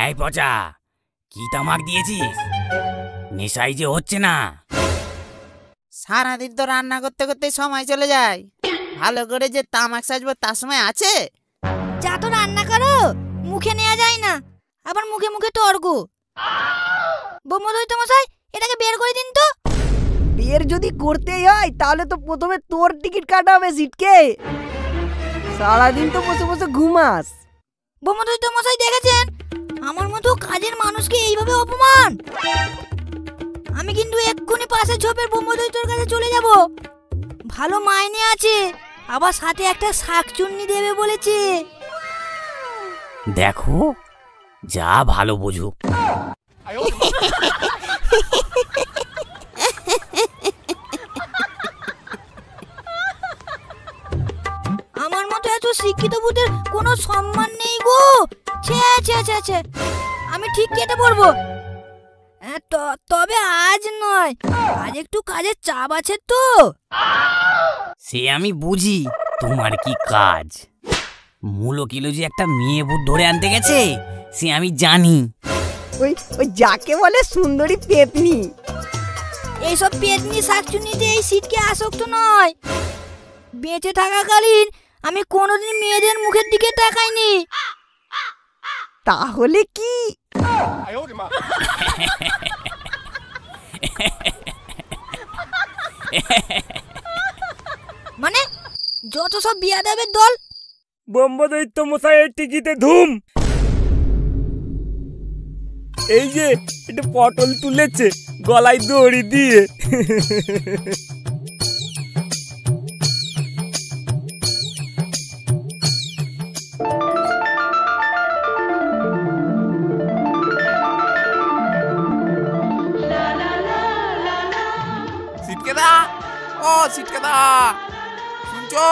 এই পচা, কি তামাক দিয়েছিস? নেশাই যে হচ্ছে না। সারাদিন তো রান্না করতে করতে সময় চলে যায়, ভালো করে যে তামাক সাজবো তার সময় আছে? যা তো রান্না করো, মুখে নেওয়া যায় না, আবার মুখে মুখে তর্ক। ব্রহ্মদৈত্য মশাই, এটাকে বের করে দিন তো। বের যদি করতেই হয় তাহলে তো প্রথমে তোর টিকিট কাটা হবে সিটকে। সারাদিন তো বসে বসে ঘুমাস। ব্রহ্মদৈত্য মশাই দেখেছেন আমার মতো কাজের মানুষকে এইভাবে অপমান? আমি কিন্তু এক্ষুনি পাশের ঝোপের ব্রহ্মদৈত্যর কাছে চলে যাব। ভালো মাইনে আছে, আবার সাথে একটা শাকচুন্নি দেবে বলেছে। দেখো, যা ভালো বোঝো। আমার মতো এত শিক্ষিত ভূতের কোনো সম্মান নেই গো। ছে ছে ছে ছে, আমি ঠিক কেটে পড়বো। তবে আজ নয়, আজ একটু কাজের চাপ আছে তো। সে আমি বুঝি তোমার কি কাজ। মূলো কিলো যে একটা মেয়ে ভূত ধরে আনতে গেছে সে আমি জানি। ওই ওই যাকে বলে সুন্দরী পেতনি। এইসব পেতনি শাকচুন্নিতে এই সিটকে আসক্ত নয়। বেঁচে থাকাকালীন আমি কোনোদিন মেয়েদের মুখের দিকে তাকাইনি। তাহলে কি? মানে যত সব বিয়াদবের দল। ব্রহ্মদৈত্য মশাইয়ের টিকিটে ধুম। এই যে এটা পটল তুলেছে গলায় দড়ি দিয়ে। সিটকেদা, ও সিটকেদা, শুনছো?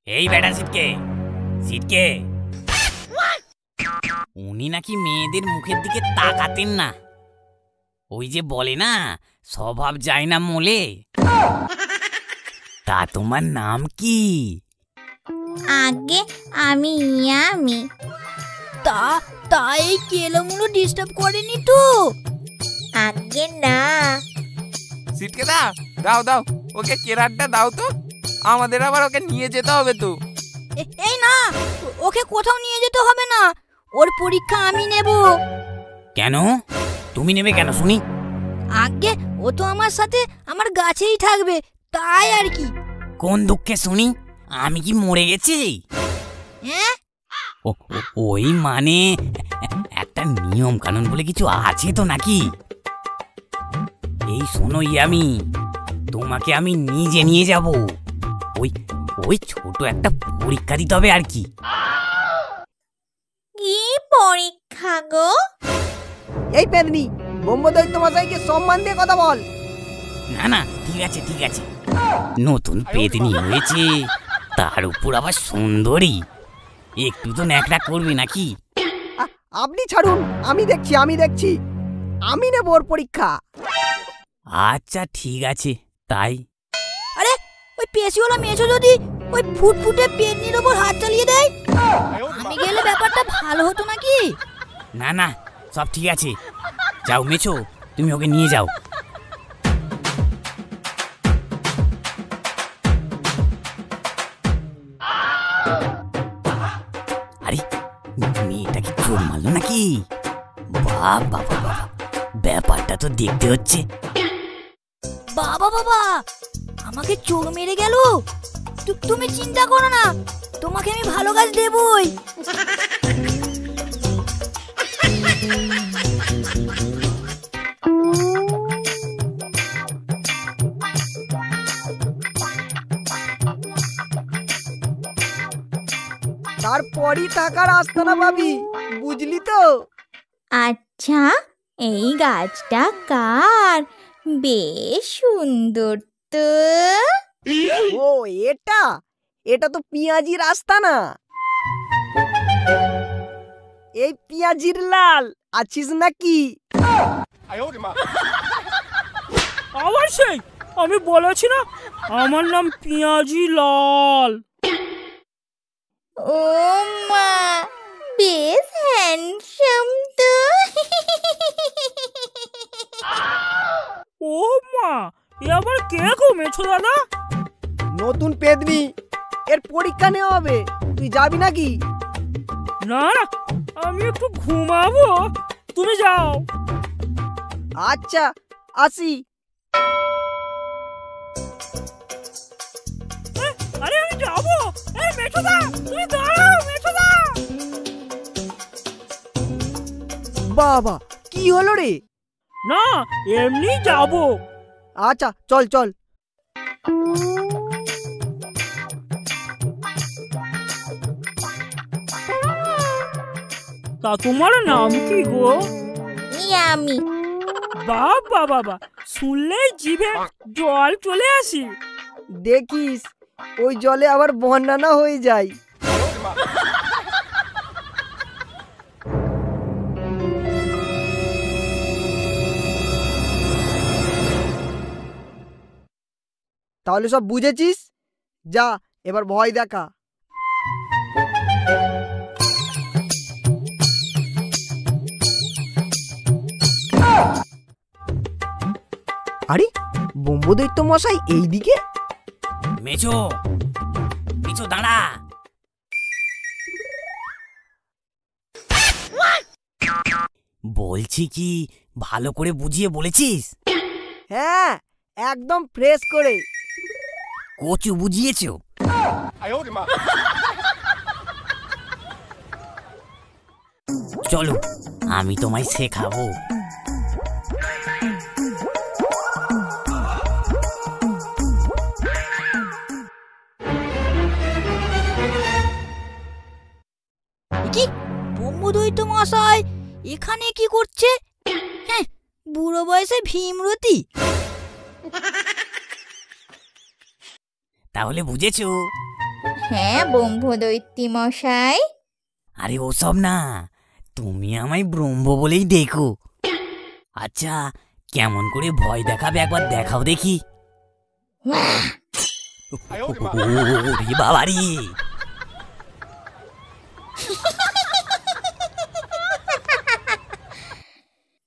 এই বেটা সিটকে, সিটকে, উনি নাকি মেয়েদের মুখের দিকে তাকাতেন না। ওই যে বলে না, স্বভাব যায় না মোলে। তা তোমার নাম কি? আগে আমি ইয়ামি। তাই কেলোমুলো ডিস্টার্ব করেনি তো? আগে না। সিটকেদা, দাও দাও, ওকে কেরাটটা দাও তো, আমাদের আবার ওকে নিয়ে যেতে হবে তো। এই না, ওকে কোথাও নিয়ে যেতে হবে না, ওর পরীক্ষা আমি নেব। কেন তুমি নেবে কেন শুনি? আগে ও তো আমার সাথে আমার গাছেই থাকবে, তাই আর কি। কোন দুঃখে শুনি? আমি কি মরে গেছি? হ্যাঁ, ওই মানে একটা নিয়ম কানুন বলে কিছু আছে তো নাকি? এই শোনো ইয়ামি, তোমাকে আমি নিজে নিয়ে যাব। ওই ওই ছোট একটা পরীক্ষা দিতে হবে আর কি। কি পরীক্ষা গো? এই পেতনি, ব্রহ্মদৈত্য মশাইকে সম্মান দিয়ে কথা বল। না না, ঠিক আছে ঠিক আছে। নতুন পেতনি হয়েছে, তার উপর আবার সুন্দরী, একটু তো ন্যাকড়া করবে নাকি? আপনি ছাড়ুন, আমি দেখছি। আমি নেব ওর পরীক্ষা। আচ্ছা ঠিক আছে তাই। আরে ওই পেশিওয়ালা মেছো যদি ওই ফুটফুটে পেতনির ওপর হাত চালিয়ে দেয়, আমি গেলে ব্যাপারটা ভালো হতো নাকি? না না, সব ঠিক আছে। যাও মেছো, তুমি ওকে নিয়ে যাও। আরে মেয়েটা কি চোর মারলো নাকি? বাবা বাবা, ব্যাপারটা তো দেখতে হচ্ছে। বাবা বাবা, আমাকে চোখ মেরে গেল। তুমি চিন্তা করো না, তোমাকে আমি ভালো কাজ দেবই। তারপরই টাকার আস্তানা পাবি, বুঝলি তো? আচ্ছা, এই গাছটা কার? বেশ সুন্দর তো। ও এটা তো পিঁয়াজির আস্তানা। এই পিঁয়াজির লাল আছিস নাকি? আবার সেই আমি বলেছি না, আমার নাম পিঁয়াজি লাল। ও মা, বেশ হ্যান্ডসাম তো। ও মা, এ আবার কে গো মেছো দাদা? নতুন পেদনি, এর পরীক্ষা নেওয়া হবে, তুই যাবি নাকি? না না, আমি একটু ঘুমাবো, তুমি যাও। আচ্ছা, আসি। আরে আমি যাবো। এই মেছোদা, তুমি দাঁড়াও মেছোদা। বাবা, কি হলো রে? না, এমনি যাবো। আচ্ছা, চল চল। তা তোমার নাম কি গো? ইয়ামি। বাবা বাবা, শুনলেই জিভে জল চলে আসি। দেখিস ওই জলে আবার বন্যা না হয়ে যায়। তাহলে সব বুঝেছিস? যা, এবার ভয় দেখা। আরে, ব্রহ্মদৈত্য মশাই এইদিকে? মেছো, মেছো দাঁড়া। বলছি কি, ভালো করে বুঝিয়ে বলেছিস? হ্যাঁ, একদম ফ্রেশ করে। কচু বুঝিয়েছো? চলো, আমি তোমায় শেখাবো। কি ব্রহ্মদৈত্য মশাই এখানে কি করছে? হ্যাঁ, বুড়ো বয়সে ভীমরতি। তাহলে বুঝেছো? হ্যাঁ ব্রহ্মদৈত্যী মশাই। আরে ওসব না, তুমি আমায় ব্রহ্ম বলেই দেখো। আচ্ছা, কেমন করে ভয় দেখাবে একবার দেখাও দেখি। ওরে বাবারে!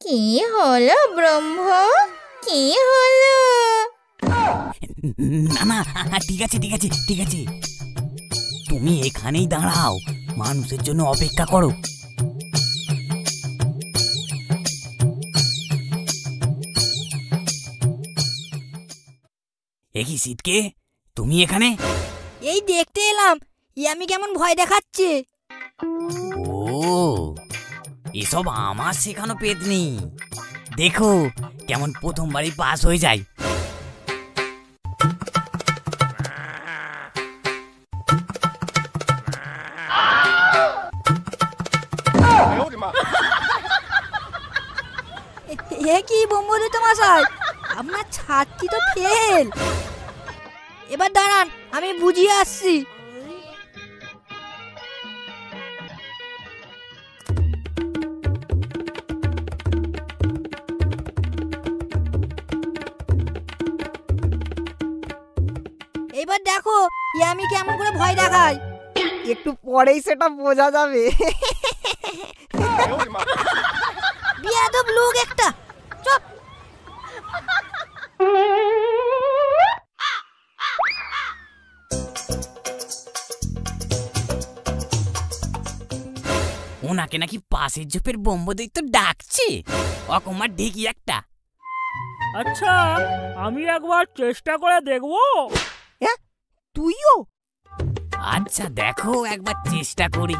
কি হলো ব্রহ্ম, কি হলো? না না, ঠিক আছে ঠিক আছে ঠিক আছে, তুমি এখানেই দাঁড়াও, মানুষের জন্য অপেক্ষা করো। একই শীতকে, তুমি এখানে? এই দেখতে এলাম ইয়ামি কেমন ভয় দেখাচ্ছে। ও, এসব আমার শেখানো পেতনি। দেখো কেমন প্রথমবারই পাস হয়ে যায়। এ কি ব্রহ্মদৈত্য মশাই, আপনার ছাত্রী তো ফেল। এবার দাঁড়ান, আমি বুঝিয়ে আসছি। এবার দেখো ইয়ামি কেমন করে ভয় দেখায়। একটু পরেই সেটা বোঝা যাবে। বিয়াদব লোক একটা, চুপ। ওনাকে নাকি পাশের ঝোপের ব্রহ্মদৈত্য ডাকছে, অকমার ঢেকি একটা। আচ্ছা, আমি একবার চেষ্টা করে দেখবো। হ্যাঁ, তুইও? আচ্ছা দেখো, একবার চেষ্টা করি।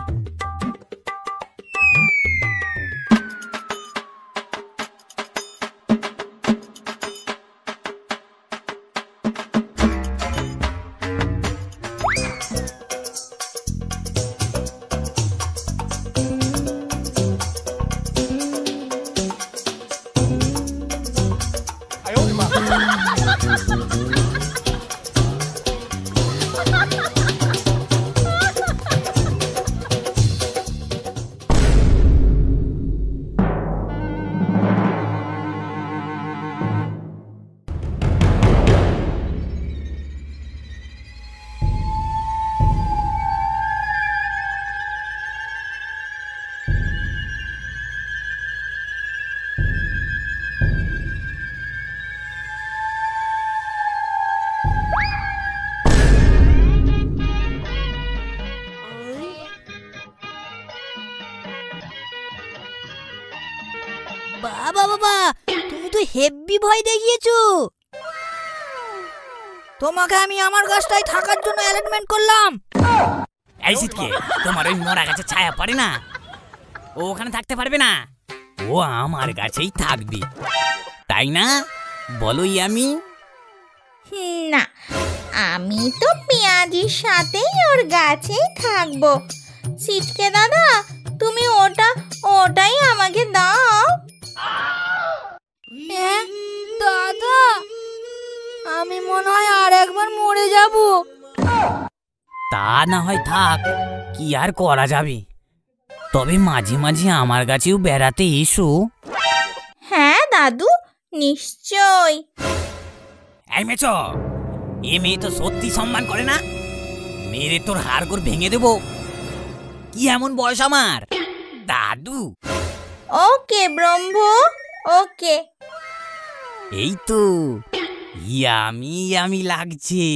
বাবা বাবা, তুমি তো হেব্বি ভয় দেখিয়েছো। তোমাকে আমি আমার গাছটায় থাকার জন্য অ্যালটমেন্ট করলাম। এই সিটকে, তোমার ওই মরা গাছে ছায়া পড়ে না, ও ওখানে থাকতে পারবে না, ও আমার গাছেই থাকবে, তাই না বলো ইয়ামি? না, আমি তো পেঁয়াজির সাথেই ওর গাছেই থাকবো। সিটকে দাদা, তুমি ওটাই আমাকে দাও। দাদা, আমি মনে হয় আর একবার মরে যাব। তা না হয় থাক, কি আর করা যাবে, তবে মাঝে মাঝে আমার কাছেও বেড়াতে এসো। হ্যাঁ দাদু, নিশ্চয়। এই মেছো, এ মেয়ে তো সত্যি সম্মান করে না, মেরে তোর হাড়গোড় ভেঙে দেবো। কি এমন বয়স আমার দাদু? ওকে ব্রহ্ম, ওকে। এই তো ইয়ামি ইয়ামি লাগছে।